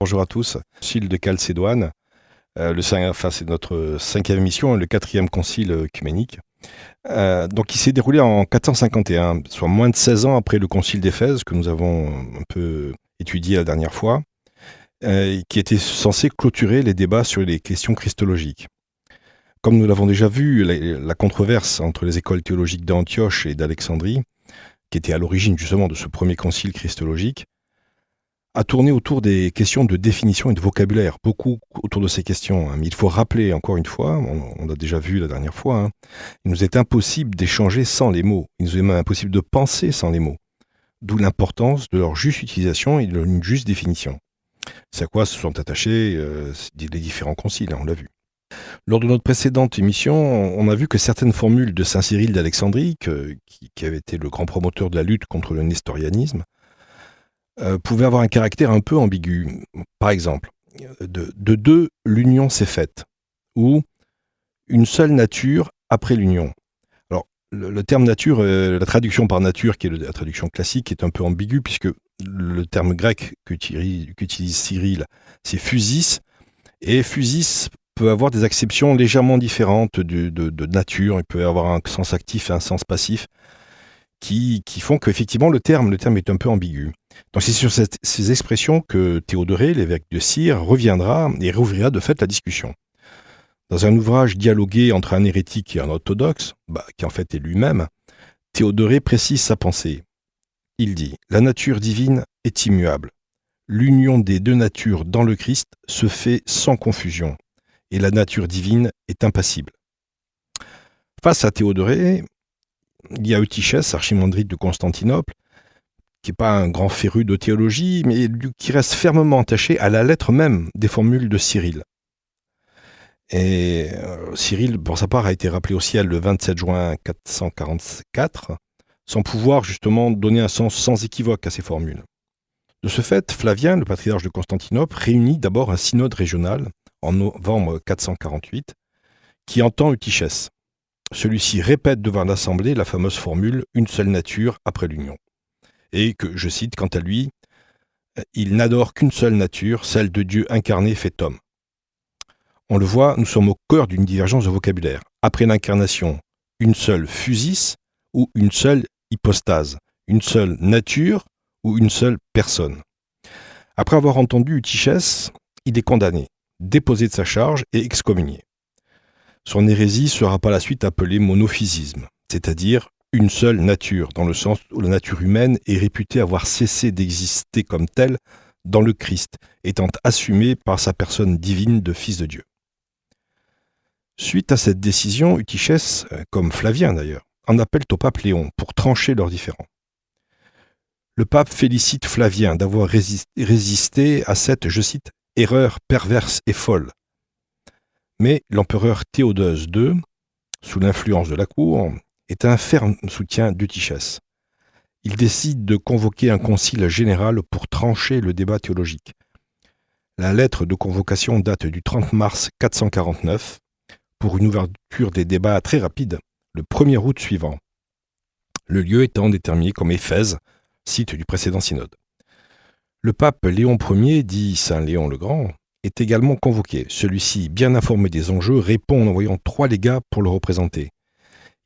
Bonjour à tous. Concile de Chalcédoine, c'est notre 5e émission, le 4e concile œcuménique. Donc il s'est déroulé en 451, soit moins de 16 ans après le concile d'Éphèse que nous avons un peu étudié la dernière fois, qui était censé clôturer les débats sur les questions christologiques. Comme nous l'avons déjà vu, la controverse entre les écoles théologiques d'Antioche et d'Alexandrie, qui était à l'origine justement de ce premier concile christologique, a tourné autour des questions de définition et de vocabulaire, beaucoup autour de ces questions. Mais il faut rappeler encore une fois, on l'a déjà vu la dernière fois, il nous est impossible d'échanger sans les mots, il nous est même impossible de penser sans les mots, d'où l'importance de leur juste utilisation et de leur juste définition. C'est à quoi se sont attachés les différents conciles, on l'a vu. Lors de notre précédente émission, on a vu que certaines formules de saint Cyril d'Alexandrie, qui avait été le grand promoteur de la lutte contre le nestorianisme, pouvaient avoir un caractère un peu ambigu. Par exemple, de deux, l'union s'est faite, ou une seule nature après l'union. Alors, le terme nature, la traduction par nature, qui est la traduction classique, est un peu ambiguë, puisque le terme grec qu'utilise Cyril, c'est physis, et physis peut avoir des acceptions légèrement différentes de nature. Il peut avoir un sens actif et un sens passif qui font qu'effectivement le terme est un peu ambigu. Donc c'est sur ces expressions que Théodoré, l'évêque de Cire, reviendra et rouvrira de fait la discussion. Dans un ouvrage dialogué entre un hérétique et un orthodoxe, qui en fait est lui-même, Théodoré précise sa pensée. Il dit « La nature divine est immuable. L'union des deux natures dans le Christ se fait sans confusion, et la nature divine est impassible. » Face à Théodoré, il y a Eutychès, archimandrite de Constantinople, qui n'est pas un grand féru de théologie, mais qui reste fermement attaché à la lettre même des formules de Cyril. Et Cyril, pour sa part, a été rappelé au ciel le 27 juin 444, sans pouvoir justement donner un sens sans équivoque à ces formules. De ce fait, Flavien, le patriarche de Constantinople, réunit d'abord un synode régional en novembre 448, qui entend Eutychès. Celui-ci répète devant l'Assemblée la fameuse formule « une seule nature après l'union ». Et que, je cite, quant à lui, il n'adore qu'une seule nature, celle de Dieu incarné fait homme. On le voit, nous sommes au cœur d'une divergence de vocabulaire. Après l'incarnation, une seule physis ou une seule hypostase, une seule nature ou une seule personne. Après avoir entendu Eutychès, il est condamné, déposé de sa charge et excommunié. Son hérésie sera par la suite appelée monophysisme, c'est-à-dire une seule nature, dans le sens où la nature humaine est réputée avoir cessé d'exister comme telle dans le Christ, étant assumée par sa personne divine de Fils de Dieu. Suite à cette décision, Eutychès, comme Flavien d'ailleurs, en appelle au pape Léon pour trancher leurs différends. Le pape félicite Flavien d'avoir résisté à cette, je cite, « erreur perverse et folle ». Mais l'empereur Théodose II, sous l'influence de la cour, est un ferme soutien d'Eutychès. Il décide de convoquer un concile général pour trancher le débat théologique. La lettre de convocation date du 30 mars 449 pour une ouverture des débats très rapide, le 1er août suivant. Le lieu étant déterminé comme Éphèse, site du précédent synode. Le pape Léon Ier, dit Saint Léon le Grand, est également convoqué. Celui-ci, bien informé des enjeux, répond en envoyant 3 légats pour le représenter.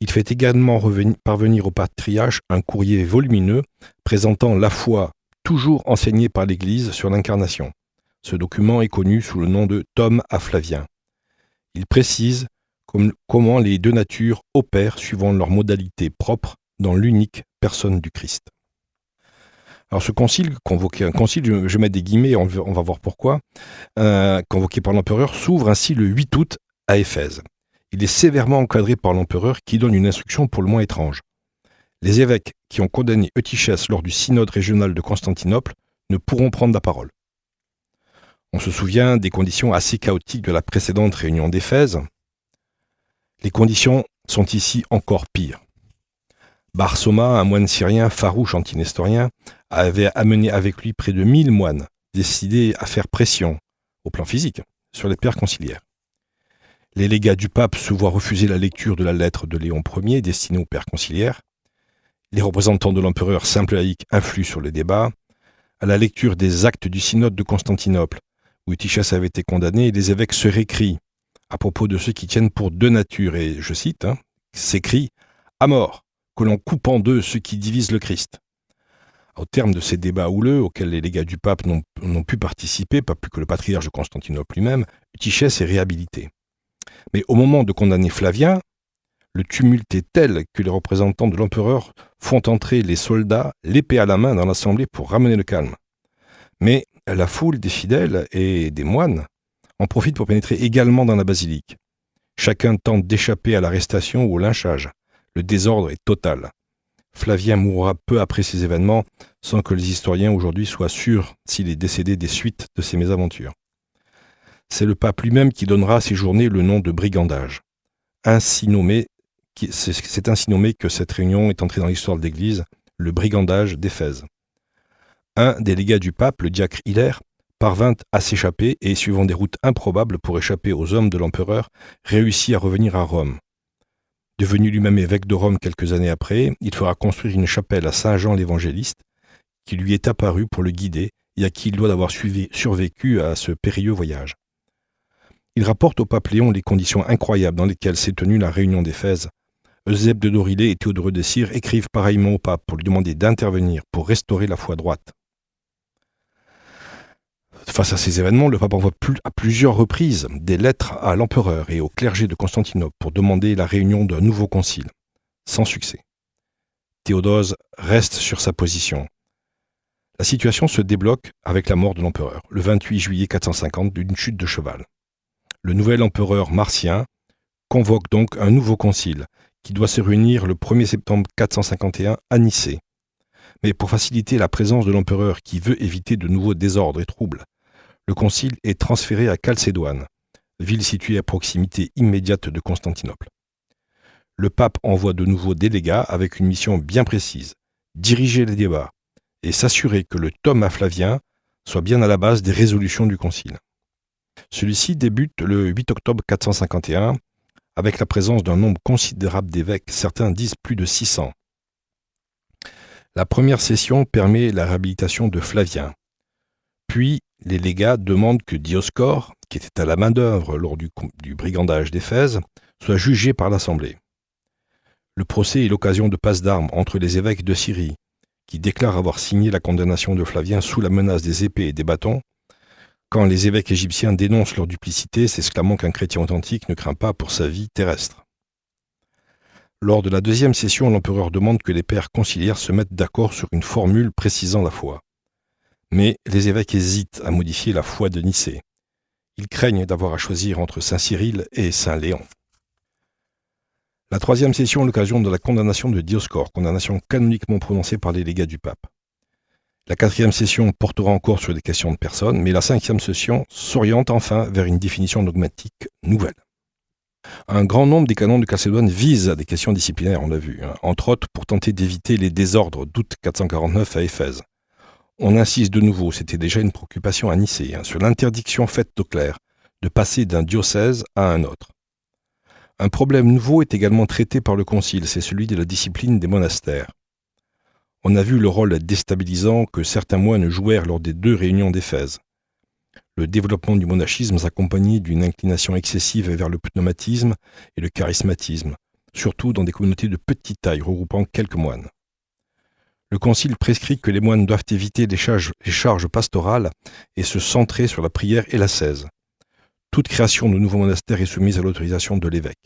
Il fait également parvenir au patriarche un courrier volumineux présentant la foi toujours enseignée par l'Église sur l'incarnation. Ce document est connu sous le nom de Tome à Flavien. Il précise comment les deux natures opèrent suivant leurs modalités propres dans l'unique personne du Christ. Alors ce concile, convoqué, je mets des guillemets, on va voir pourquoi, convoqué par l'empereur, s'ouvre ainsi le 8 août à Éphèse. Il est sévèrement encadré par l'empereur qui donne une instruction pour le moins étrange. Les évêques qui ont condamné Eutychès lors du synode régional de Constantinople ne pourront prendre la parole. On se souvient des conditions assez chaotiques de la précédente réunion d'Éphèse. Les conditions sont ici encore pires. Bar Soma, un moine syrien farouche anti-nestorien, avait amené avec lui près de 1000 moines, décidés à faire pression, au plan physique, sur les pères conciliaires. Les légats du pape se voient refuser la lecture de la lettre de Léon Ier destinée aux pères conciliaires. Les représentants de l'empereur simple laïque influent sur le débat. À la lecture des actes du synode de Constantinople, où Eutychès avait été condamné, et les évêques se récrient à propos de ceux qui tiennent pour deux natures, et je cite, s'écrit « À mort, que l'on coupe en deux ceux qui divisent le Christ ». Au terme de ces débats houleux, auxquels les légats du pape n'ont pu participer, pas plus que le patriarche de Constantinople lui-même, Eutychès est réhabilité. Mais au moment de condamner Flavien, le tumulte est tel que les représentants de l'empereur font entrer les soldats, l'épée à la main, dans l'assemblée pour ramener le calme. Mais la foule des fidèles et des moines en profite pour pénétrer également dans la basilique. Chacun tente d'échapper à l'arrestation ou au lynchage. Le désordre est total. Flavien mourra peu après ces événements, sans que les historiens aujourd'hui soient sûrs s'il est décédé des suites de ces mésaventures. C'est le pape lui-même qui donnera à ces journées le nom de brigandage. C'est ainsi nommé que cette réunion est entrée dans l'histoire de l'Église, le brigandage d'Éphèse. Un des légats du pape, le diacre Hilaire, parvint à s'échapper et, suivant des routes improbables pour échapper aux hommes de l'empereur, réussit à revenir à Rome. Devenu lui-même évêque de Rome quelques années après, il fera construire une chapelle à Saint Jean l'Évangéliste, qui lui est apparu pour le guider et à qui il doit d'avoir survécu à ce périlleux voyage. Il rapporte au pape Léon les conditions incroyables dans lesquelles s'est tenue la réunion d'Éphèse. Eusèbe de Dorilée et Théodore de Cire écrivent pareillement au pape pour lui demander d'intervenir pour restaurer la foi droite. Face à ces événements, le pape envoie à plusieurs reprises des lettres à l'empereur et au clergé de Constantinople pour demander la réunion d'un nouveau concile, sans succès. Théodose reste sur sa position. La situation se débloque avec la mort de l'empereur, le 28 juillet 450, d'une chute de cheval. Le nouvel empereur Marcien convoque donc un nouveau concile qui doit se réunir le 1er septembre 451 à Nicée. Mais pour faciliter la présence de l'empereur qui veut éviter de nouveaux désordres et troubles, le concile est transféré à Chalcédoine, ville située à proximité immédiate de Constantinople. Le pape envoie de nouveaux délégats avec une mission bien précise, diriger les débats et s'assurer que le tome à Flavien soit bien à la base des résolutions du concile. Celui-ci débute le 8 octobre 451 avec la présence d'un nombre considérable d'évêques, certains disent plus de 600. La première session permet la réhabilitation de Flavien. Puis, les légats demandent que Dioscore, qui était à la main-d'œuvre lors du brigandage d'Éphèse, soit jugé par l'Assemblée. Le procès est l'occasion de passe d'armes entre les évêques de Syrie, qui déclarent avoir signé la condamnation de Flavien sous la menace des épées et des bâtons, quand les évêques égyptiens dénoncent leur duplicité, s'exclamant qu'un chrétien authentique ne craint pas pour sa vie terrestre. Lors de la deuxième session, l'empereur demande que les pères conciliaires se mettent d'accord sur une formule précisant la foi. Mais les évêques hésitent à modifier la foi de Nicée. Ils craignent d'avoir à choisir entre Saint Cyril et Saint Léon. La troisième session est l'occasion de la condamnation de Dioscore, condamnation canoniquement prononcée par les légats du pape. La quatrième session portera encore sur des questions de personnes, mais la cinquième session s'oriente enfin vers une définition dogmatique nouvelle. Un grand nombre des canons de Chalcédoine visent à des questions disciplinaires, on l'a vu, entre autres pour tenter d'éviter les désordres d'août 449 à Éphèse. On insiste de nouveau, c'était déjà une préoccupation à Nicée, sur l'interdiction faite aux clercs de passer d'un diocèse à un autre. Un problème nouveau est également traité par le Concile, c'est celui de la discipline des monastères. On a vu le rôle déstabilisant que certains moines jouèrent lors des 2 réunions d'Éphèse. Le développement du monachisme s'accompagnait d'une inclination excessive vers le pneumatisme et le charismatisme, surtout dans des communautés de petite taille regroupant quelques moines. Le Concile prescrit que les moines doivent éviter les charges pastorales et se centrer sur la prière et l'ascèse. Toute création de nouveaux monastères est soumise à l'autorisation de l'évêque.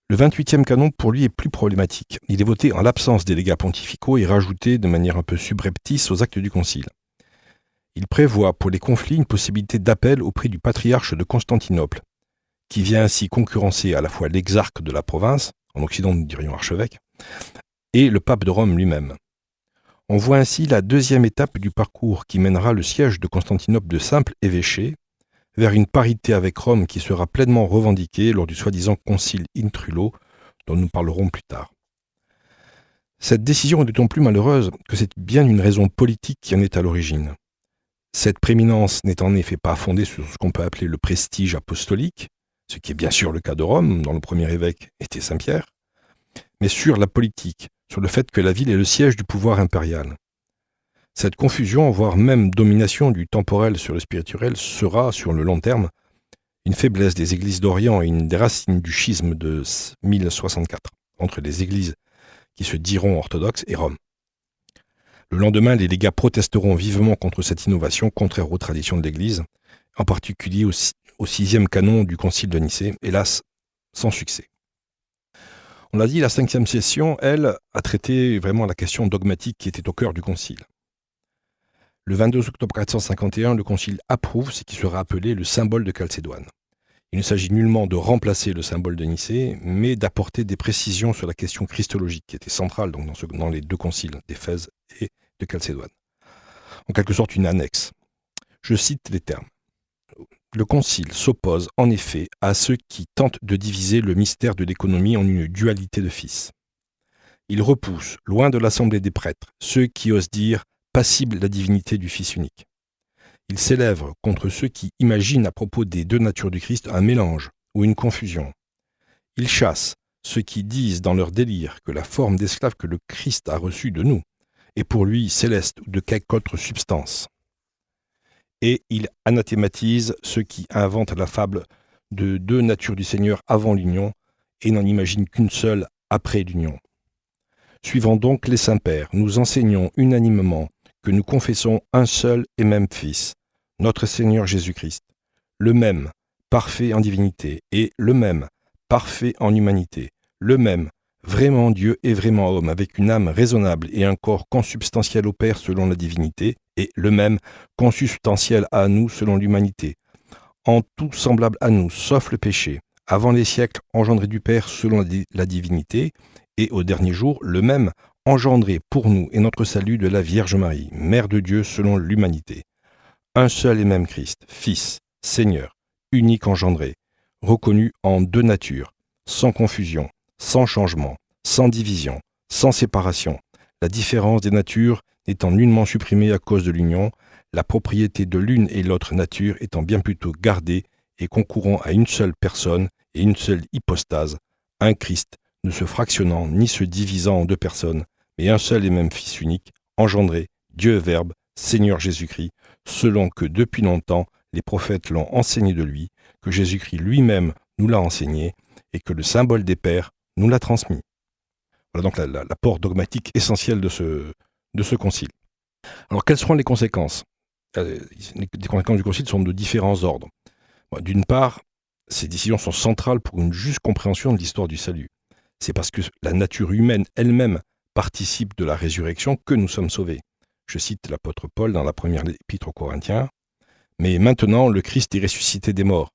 Le 28e canon, pour lui, est plus problématique. Il est voté en l'absence des légats pontificaux et rajouté de manière un peu subreptice aux actes du Concile. Il prévoit pour les conflits une possibilité d'appel auprès du patriarche de Constantinople, qui vient ainsi concurrencer à la fois l'exarque de la province, en Occident nous dirions archevêque, et le pape de Rome lui-même. On voit ainsi la deuxième étape du parcours qui mènera le siège de Constantinople de simple évêché vers une parité avec Rome qui sera pleinement revendiquée lors du soi-disant concile Intrulo, dont nous parlerons plus tard. Cette décision est d'autant plus malheureuse que c'est bien une raison politique qui en est à l'origine. Cette prééminence n'est en effet pas fondée sur ce qu'on peut appeler le prestige apostolique, ce qui est bien sûr le cas de Rome, dont le premier évêque était Saint Pierre, mais sur la politique, sur le fait que la ville est le siège du pouvoir impérial. Cette confusion, voire même domination du temporel sur le spirituel, sera, sur le long terme, une faiblesse des églises d'Orient et une des racines du schisme de 1064, entre les églises qui se diront orthodoxes et Rome. Le lendemain, les légats protesteront vivement contre cette innovation contraire aux traditions de l'Église, en particulier au sixième canon du Concile de Nicée, hélas, sans succès. On l'a dit, la 5e session, elle, a traité vraiment la question dogmatique qui était au cœur du Concile. Le 22 octobre 451, le Concile approuve ce qui sera appelé le symbole de Chalcédoine. Il ne s'agit nullement de remplacer le symbole de Nicée, mais d'apporter des précisions sur la question christologique qui était centrale donc, dans les deux conciles d'Éphèse et de Chalcédoine. En quelque sorte une annexe. Je cite les termes. Le Concile s'oppose en effet à ceux qui tentent de diviser le mystère de l'économie en une dualité de fils. Il repousse, loin de l'assemblée des prêtres, ceux qui osent dire passible la divinité du Fils unique. Il s'élève contre ceux qui imaginent à propos des deux natures du Christ un mélange ou une confusion. Il chasse ceux qui disent dans leur délire que la forme d'esclave que le Christ a reçue de nous est pour lui céleste ou de quelque autre substance. Et il anathématise ceux qui inventent la fable de deux natures du Seigneur avant l'union et n'en imaginent qu'une seule après l'union. Suivant donc les saints-pères, nous enseignons unanimement que nous confessons un seul et même Fils, notre Seigneur Jésus-Christ, le même, parfait en divinité, et le même, parfait en humanité, le même, vraiment Dieu et vraiment homme, avec une âme raisonnable et un corps consubstantiel au Père selon la divinité, et le même, consubstantiel à nous selon l'humanité, en tout semblable à nous, sauf le péché, avant les siècles engendré du Père selon la divinité, et au dernier jour, le même, engendré pour nous et notre salut de la Vierge Marie, Mère de Dieu selon l'humanité. Un seul et même Christ, Fils, Seigneur, unique engendré, reconnu en deux natures, sans confusion, sans changement, sans division, sans séparation, la différence des natures n'étant nullement supprimée à cause de l'union, la propriété de l'une et l'autre nature étant bien plutôt gardée et concourant à une seule personne et une seule hypostase, un Christ, ne se fractionnant ni se divisant en deux personnes, mais un seul et même Fils unique, engendré, Dieu Verbe, Seigneur Jésus-Christ, selon que depuis longtemps les prophètes l'ont enseigné de lui, que Jésus-Christ lui-même nous l'a enseigné, et que le symbole des pères nous l'a transmis. Voilà donc l'apport dogmatique essentiel de ce concile. Alors quelles seront les conséquences ? Les conséquences du concile sont de différents ordres. D'une part, ces décisions sont centrales pour une juste compréhension de l'histoire du salut. C'est parce que la nature humaine elle-même participe de la résurrection que nous sommes sauvés. Je cite l'apôtre Paul dans la première épître aux Corinthiens. Mais maintenant, le Christ est ressuscité des morts.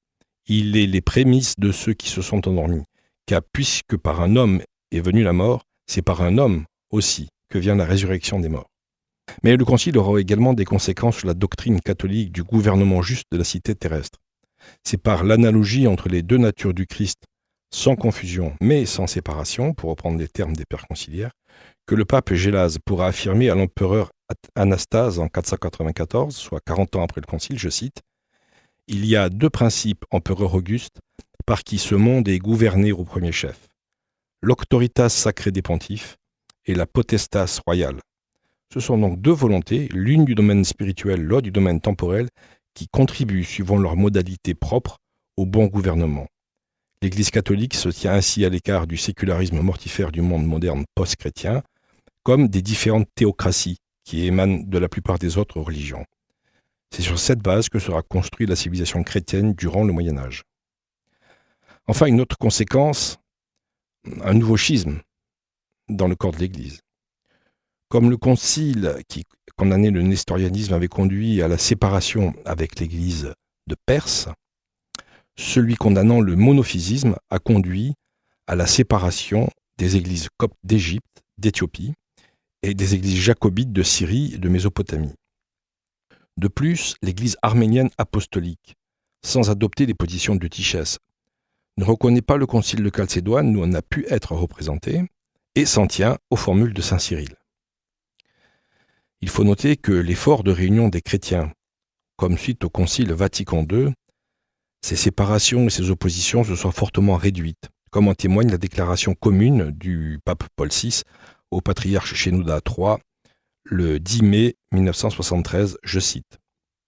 Il est les prémices de ceux qui se sont endormis. Car puisque par un homme est venue la mort, c'est par un homme aussi que vient la résurrection des morts. Mais le Concile aura également des conséquences sur la doctrine catholique du gouvernement juste de la cité terrestre. C'est par l'analogie entre les deux natures du Christ, sans confusion mais sans séparation, pour reprendre les termes des pères conciliaires, que le pape Gélase pourra affirmer à l'empereur Anastase en 494, soit 40 ans après le Concile, je cite, « Il y a deux principes, empereur Auguste, par qui ce monde est gouverné au premier chef, l'auctoritas sacrée des pontifes et la potestas royale. Ce sont donc deux volontés, l'une du domaine spirituel, l'autre du domaine temporel, qui contribuent, suivant leurs modalités propres, au bon gouvernement. L'Église catholique se tient ainsi à l'écart du sécularisme mortifère du monde moderne post-chrétien, comme des différentes théocraties qui émanent de la plupart des autres religions. C'est sur cette base que sera construite la civilisation chrétienne durant le Moyen-Âge. Enfin, une autre conséquence, un nouveau schisme dans le corps de l'Église. Comme le concile qui condamnait le nestorianisme avait conduit à la séparation avec l'Église de Perse, celui condamnant le monophysisme a conduit à la séparation des églises coptes d'Égypte, d'Éthiopie et des églises jacobites de Syrie et de Mésopotamie. De plus, l'église arménienne apostolique, sans adopter les positions de Tychès, ne reconnaît pas le concile de Chalcédoine où on a pu être représenté et s'en tient aux formules de saint Cyril. Il faut noter que l'effort de réunion des chrétiens, comme suite au concile Vatican II, ces séparations et ces oppositions se sont fortement réduites, comme en témoigne la déclaration commune du pape Paul VI au patriarche Shenouda III le 10 mai 1973, je cite.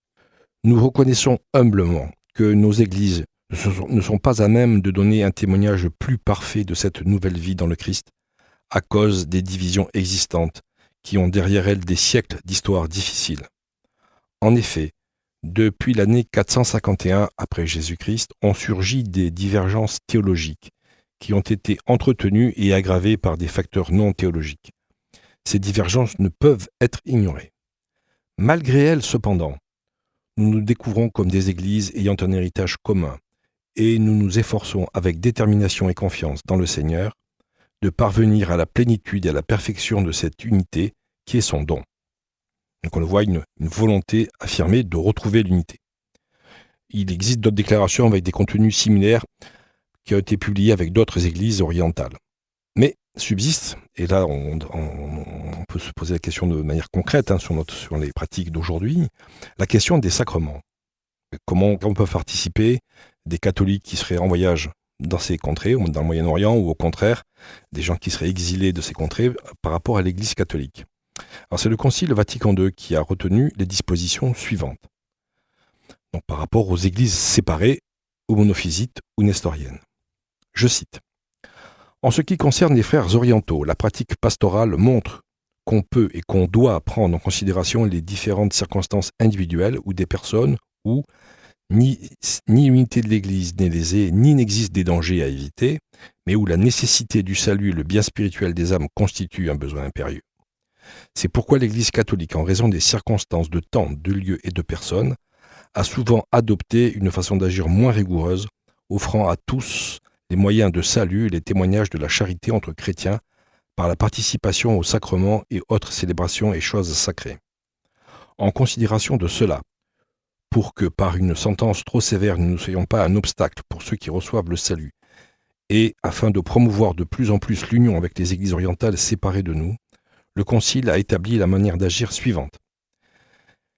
« Nous reconnaissons humblement que nos églises ne sont pas à même de donner un témoignage plus parfait de cette nouvelle vie dans le Christ à cause des divisions existantes qui ont derrière elles des siècles d'histoire difficiles. En effet, depuis l'année 451 après Jésus-Christ, ont surgi des divergences théologiques qui ont été entretenues et aggravées par des facteurs non théologiques. Ces divergences ne peuvent être ignorées. Malgré elles, cependant, nous nous découvrons comme des églises ayant un héritage commun et nous nous efforçons avec détermination et confiance dans le Seigneur de parvenir à la plénitude et à la perfection de cette unité qui est son don. » Donc on le voit, une volonté affirmée de retrouver l'unité. Il existe d'autres déclarations avec des contenus similaires qui ont été publiés avec d'autres églises orientales. Mais subsiste, et là on peut se poser la question de manière concrète sur les pratiques d'aujourd'hui, la question des sacrements. Comment on peut participer des catholiques qui seraient en voyage dans ces contrées, dans le Moyen-Orient, ou au contraire, des gens qui seraient exilés de ces contrées par rapport à l'Église catholique. Alors c'est le Concile Vatican II qui a retenu les dispositions suivantes. Donc par rapport aux églises séparées, ou monophysites, ou nestoriennes. Je cite. « En ce qui concerne les frères orientaux, la pratique pastorale montre qu'on peut et qu'on doit prendre en considération les différentes circonstances individuelles où des personnes où ni l'unité de l'Église n'est lésée, ni n'existe des dangers à éviter, mais où la nécessité du salut et le bien spirituel des âmes constituent un besoin impérieux. C'est pourquoi l'Église catholique, en raison des circonstances de temps, de lieu et de personnes, a souvent adopté une façon d'agir moins rigoureuse, offrant à tous les moyens de salut et les témoignages de la charité entre chrétiens par la participation aux sacrements et autres célébrations et choses sacrées. En considération de cela, pour que par une sentence trop sévère nous ne soyons pas un obstacle pour ceux qui reçoivent le salut, et afin de promouvoir de plus en plus l'union avec les églises orientales séparées de nous, le Concile a établi la manière d'agir suivante.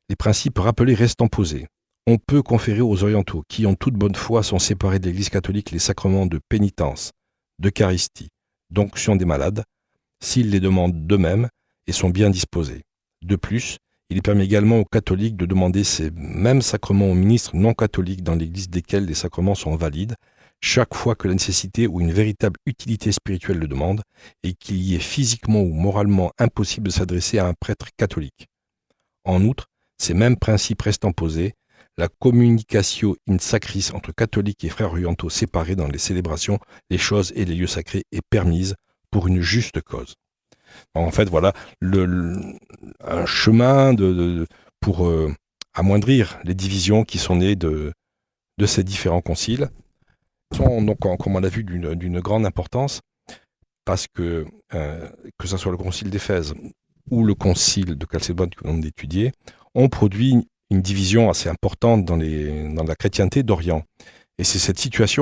Les principes rappelés restant posés. On peut conférer aux orientaux qui, en toute bonne foi, sont séparés de l'Église catholique les sacrements de pénitence, d'eucharistie, d'onction des malades, s'ils les demandent d'eux-mêmes et sont bien disposés. De plus, il permet également aux catholiques de demander ces mêmes sacrements aux ministres non catholiques dans l'Église desquels les sacrements sont valides, chaque fois que la nécessité ou une véritable utilité spirituelle le demande, et qu'il y est physiquement ou moralement impossible de s'adresser à un prêtre catholique. En outre, ces mêmes principes restant posés, la communicatio in sacris entre catholiques et frères orientaux séparés dans les célébrations, les choses et les lieux sacrés est permise pour une juste cause. En fait, voilà un chemin pour amoindrir les divisions qui sont nées de ces différents conciles. Sont donc, comme on l'a vu, d'une grande importance, parce que ce soit le concile d'Éphèse ou le concile de Chalcédoine que l'on a étudié, ont produit une division assez importante dans la chrétienté d'Orient. Et c'est cette situation